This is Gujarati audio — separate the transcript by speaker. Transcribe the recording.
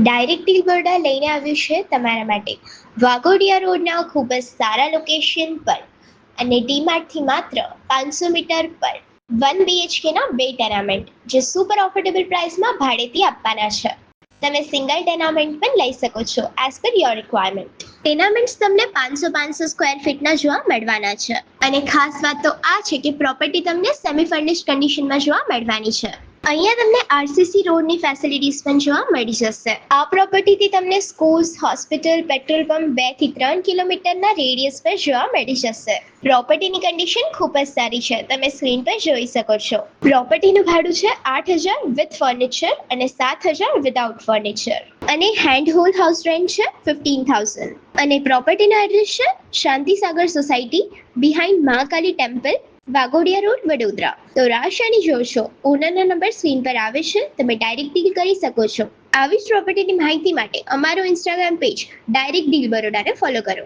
Speaker 1: ડાયરેક્ટ ડીલ બરોડા લઈને આવ્યું છે તમારા માટે વાઘોડિયા રોડના ખૂબ જ સારા લોકેશન પર અને ડીમાર્ટથી માત્ર 500 મીટર પર 1 BHK ના 2 ટેનામેન્ટ જે સુપર ઓફોર્ડેબલ પ્રાઇસમાં ભાડેથી આપવાના છે. તમે સિંગલ ટેનામેન્ટ પણ લઈ શકો છો એઝ પર યોર રિક્વાયરમેન્ટ. ટેનામેન્ટ્સ તમને 500 સ્ક્વેર ફીટના જોવા મળવાના છે અને ખાસ વાત તો આ છે કે પ્રોપર્ટી તમને સેમી ફર્નિશ્ડ કન્ડિશનમાં જોવા મળવાની છે. અહીંયા તમને આરસીસી રોડની ફેસિલિટીઝ પણ જોવા મળી જશે. આ પ્રોપર્ટીથી તમને સ્કૂલ્સ, હોસ્પિટલ, પેટ્રોલ પંપ 2 થી 3 કિલોમીટરના રેડિયસ પર જોવા મળી જશે. પ્રોપર્ટીની કન્ડિશન ખૂબ જ સારી છે, તમે સ્ક્રીન પર જોઈ શકો છો. પ્રોપર્ટીનું ભાડું છે 8,000 વિથ ફર્નિચર અને 7,000 વિધાઉટ ફર્નિચર અને હેન્ડ હોલ્ડ હાઉસ રેન્ટ છે 15,000 અને પ્રોપર્ટીનો એડ્રેસ છે Shantisagar society behind Mahakali temple, Waghodia road, Vadodara. તો રાશાની જોશો ઓનરનો નંબર સ્ક્રીન પર આવે છે, તમે ડાયરેક્ટ ડીલ કરી શકો છો. આવી જ પ્રોપર્ટીની માહિતી માટે અમારો ઇન્સ્ટાગ્રામ પેજ ડાયરેક્ટ ડીલ બરોડાને ફોલો કરો.